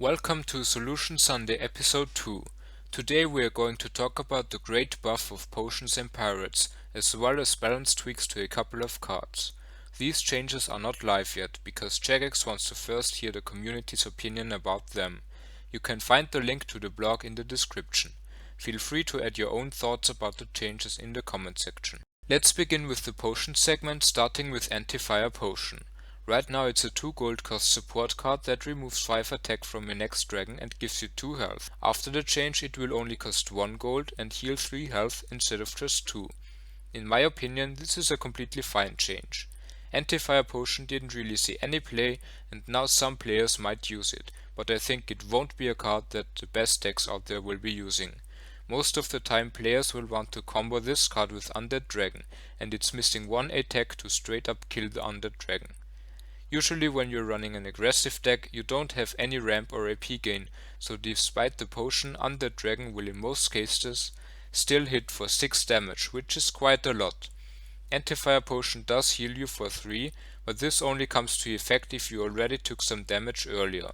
Welcome to Solution Sunday episode 2. Today we are going to talk about the great buff of potions and pirates, as well as balance tweaks to a couple of cards. These changes are not live yet, because Jagex wants to first hear the community's opinion about them. You can find the link to the blog in the description. Feel free to add your own thoughts about the changes in the comment section. Let's begin with the potion segment, starting with Anti-Fire Potion. Right now it's a 2 gold cost support card that removes 5 attack from your next dragon and gives you 2 health. After the change it will only cost 1 gold and heal 3 health instead of just 2. In my opinion this is a completely fine change. Anti-Fire Potion didn't really see any play and now some players might use it, but I think it won't be a card that the best decks out there will be using. Most of the time players will want to combo this card with Undead Dragon, and it's missing 1 attack to straight up kill the Undead Dragon. Usually when you're running an aggressive deck, you don't have any ramp or AP gain, so despite the potion, Undead Dragon will in most cases still hit for 6 damage, which is quite a lot. Anti-Fire Potion does heal you for 3, but this only comes to effect if you already took some damage earlier.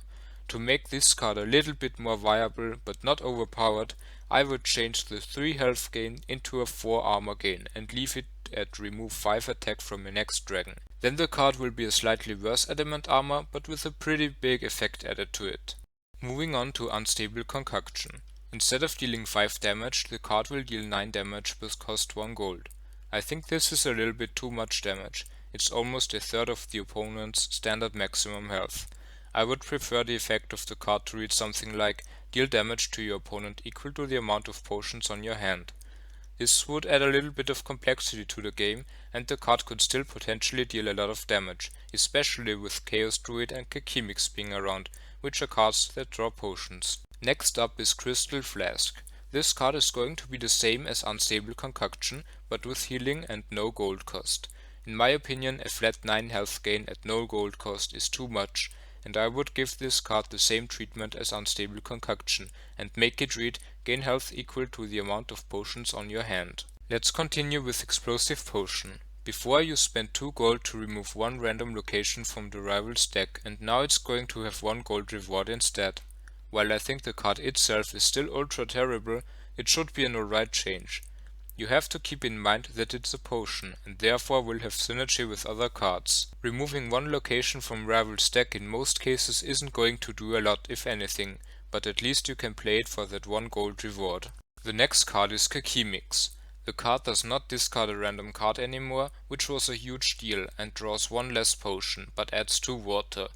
To make this card a little bit more viable but not overpowered, I would change the 3 health gain into a 4 armor gain and leave it at remove 5 attack from your next dragon. Then the card will be a slightly worse adamant armor, but with a pretty big effect added to it. Moving on to Unstable Concoction. Instead of dealing 5 damage, the card will deal 9 damage but cost 1 gold. I think this is a little bit too much damage. It's almost a third of the opponent's standard maximum health. I would prefer the effect of the card to read something like deal damage to your opponent equal to the amount of potions on your hand. This would add a little bit of complexity to the game, and the card could still potentially deal a lot of damage, especially with Chaos Druid and Kekimix being around, which are cards that draw potions. Next up is Crystal Flask. This card is going to be the same as Unstable Concoction, but with healing and no gold cost. In my opinion, a flat 9 health gain at no gold cost is too much, and I would give this card the same treatment as Unstable Concoction, and make it read gain health equal to the amount of potions on your hand. Let's continue with Explosive Potion. Before you spent 2 gold to remove 1 random location from the rival's deck, and now it's going to have 1 gold reward instead. While I think the card itself is still ultra terrible, it should be an alright change. You have to keep in mind that it's a potion, and therefore will have synergy with other cards. Removing 1 location from rival's deck in most cases isn't going to do a lot if anything, but at least you can play it for that 1 gold reward. The next card is Kekimix. The card does not discard a random card anymore, which was a huge deal, and draws 1 less potion, but adds 2 water.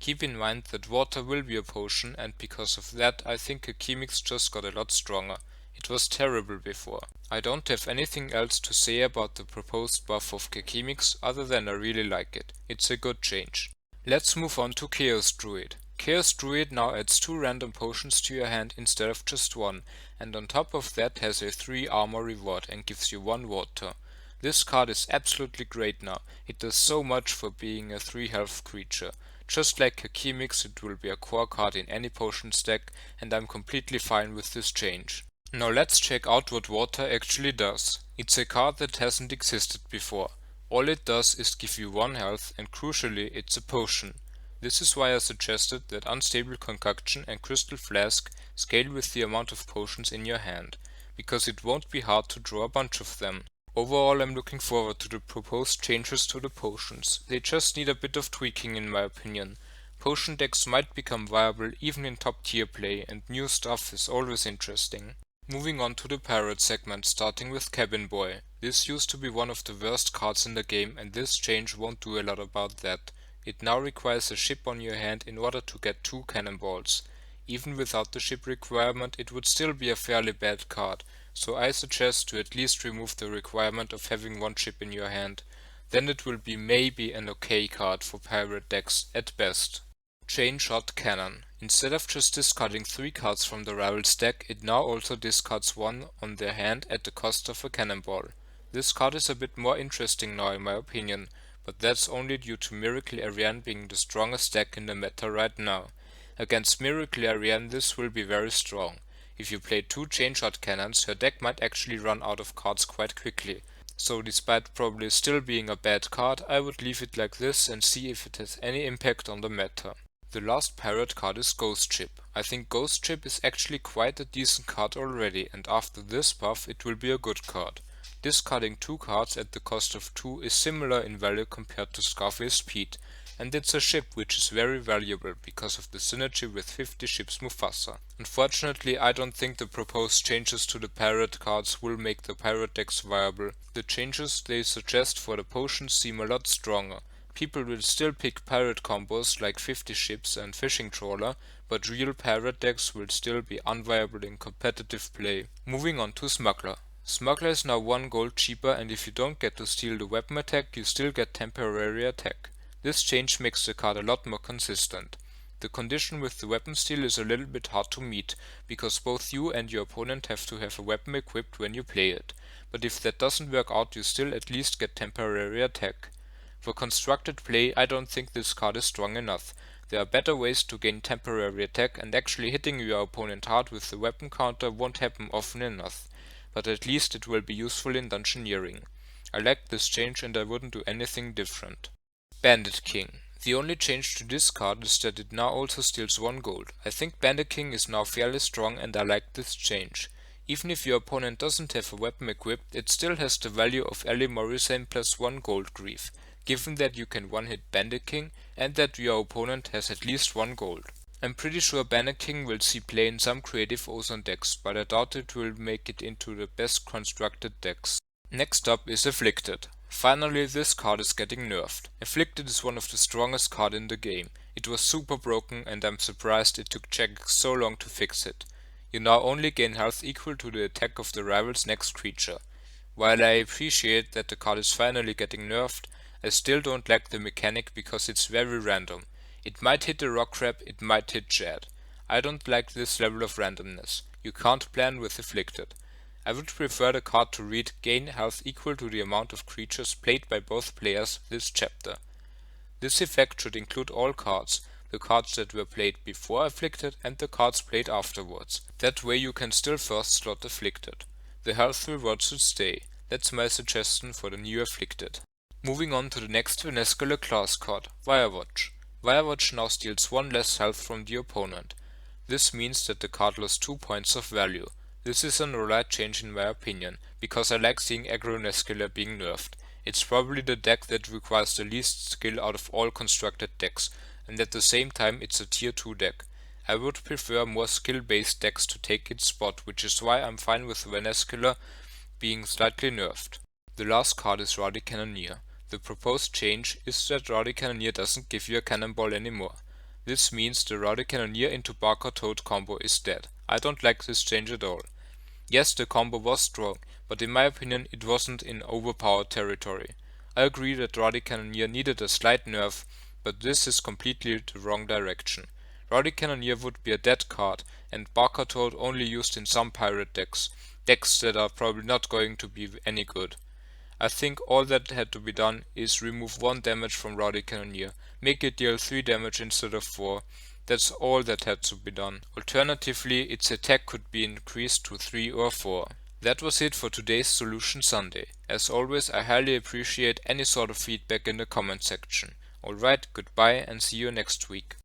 Keep in mind that water will be a potion, and because of that I think Kekimix just got a lot stronger. It was terrible before. I don't have anything else to say about the proposed buff of Kekimix other than I really like it. It's a good change. Let's move on to Chaos Druid. Chaos Druid now adds 2 random potions to your hand instead of just 1, and on top of that has a 3 armor reward and gives you 1 water. This card is absolutely great now. It does so much for being a 3 health creature. Just like Kekimix, it will be a core card in any potions deck, and I'm completely fine with this change. Now let's check out what water actually does. It's a card that hasn't existed before. All it does is give you 1 health, and crucially it's a potion. This is why I suggested that Unstable Concoction and Crystal Flask scale with the amount of potions in your hand, because it won't be hard to draw a bunch of them. Overall I'm looking forward to the proposed changes to the potions. They just need a bit of tweaking in my opinion. Potion decks might become viable even in top tier play, and new stuff is always interesting. Moving on to the pirate segment, starting with Cabin Boy. This used to be one of the worst cards in the game, and this change won't do a lot about that. It now requires a ship on your hand in order to get 2 cannonballs. Even without the ship requirement it would still be a fairly bad card, so I suggest to at least remove the requirement of having 1 ship in your hand. Then it will be maybe an okay card for pirate decks at best. Chain Shot Cannon. Instead of just discarding 3 cards from the rival's deck, it now also discards 1 on their hand at the cost of a cannonball. This card is a bit more interesting now in my opinion, but that's only due to Miracle Ariane being the strongest deck in the meta right now. Against Miracle Ariane this will be very strong. If you play 2 Chain Shot Cannons, your deck might actually run out of cards quite quickly. So despite probably still being a bad card, I would leave it like this and see if it has any impact on the meta. The last pirate card is Ghost Ship. I think Ghost Ship is actually quite a decent card already, and after this buff it will be a good card. Discarding 2 cards at the cost of 2 is similar in value compared to Scarface Speed, and it's a ship which is very valuable because of the synergy with 50 Ships Mufasa. Unfortunately, I don't think the proposed changes to the pirate cards will make the pirate decks viable. The changes they suggest for the potions seem a lot stronger. People will still pick pirate combos like 50 ships and fishing trawler, but real pirate decks will still be unviable in competitive play. Moving on to Smuggler. Smuggler is now 1 gold cheaper, and if you don't get to steal the weapon attack, you still get temporary attack. This change makes the card a lot more consistent. The condition with the weapon steal is a little bit hard to meet, because both you and your opponent have to have a weapon equipped when you play it. But if that doesn't work out, you still at least get temporary attack. For constructed play, I don't think this card is strong enough. There are better ways to gain temporary attack, and actually hitting your opponent hard with the weapon counter won't happen often enough, but at least it will be useful in dungeoneering. I like this change and I wouldn't do anything different. Bandit King. The only change to this card is that it now also steals 1 gold. I think Bandit King is now fairly strong and I like this change. Even if your opponent doesn't have a weapon equipped, it still has the value of Ellie Morrison plus 1 gold grief, given that you can one-hit Bandit King and that your opponent has at least 1 gold. I'm pretty sure Bandit King will see play in some creative Ozone decks, but I doubt it will make it into the best constructed decks. Next up is Afflicted. Finally, this card is getting nerfed. Afflicted is one of the strongest cards in the game. It was super broken and I'm surprised it took Jagex so long to fix it. You now only gain health equal to the attack of the rival's next creature. While I appreciate that the card is finally getting nerfed, I still don't like the mechanic because it's very random. It might hit a rock crab, it might hit Jad. I don't like this level of randomness. You can't plan with Afflicted. I would prefer the card to read gain health equal to the amount of creatures played by both players this chapter. This effect should include all cards, the cards that were played before Afflicted and the cards played afterwards. That way you can still first slot Afflicted. The health reward should stay. That's my suggestion for the new Afflicted. Moving on to the next Venescular class card, Firewatch. Firewatch now steals 1 less health from the opponent. This means that the card lost 2 points of value. This is an alright change in my opinion, because I like seeing aggro Venescular being nerfed. It's probably the deck that requires the least skill out of all constructed decks, and at the same time it's a tier 2 deck. I would prefer more skill based decks to take its spot, which is why I'm fine with Venescular being slightly nerfed. The last card is Rowdy Cannoneer. The proposed change is that Rowdy Cannoneer doesn't give you a cannonball anymore. This means the Rowdy Cannoneer into Barker Toad combo is dead. I don't like this change at all. Yes, the combo was strong, but in my opinion it wasn't in overpowered territory. I agree that Rowdy Cannoneer needed a slight nerf, but this is completely the wrong direction. Rowdy Cannoneer would be a dead card, and Barker Toad only used in some pirate decks that are probably not going to be any good. I think all that had to be done is remove 1 damage from Rowdy Cannoneer, make it deal 3 damage instead of 4. That's all that had to be done. Alternatively, its attack could be increased to 3 or 4. That was it for today's Solution Sunday. As always, I highly appreciate any sort of feedback in the comment section. Alright, goodbye and see you next week.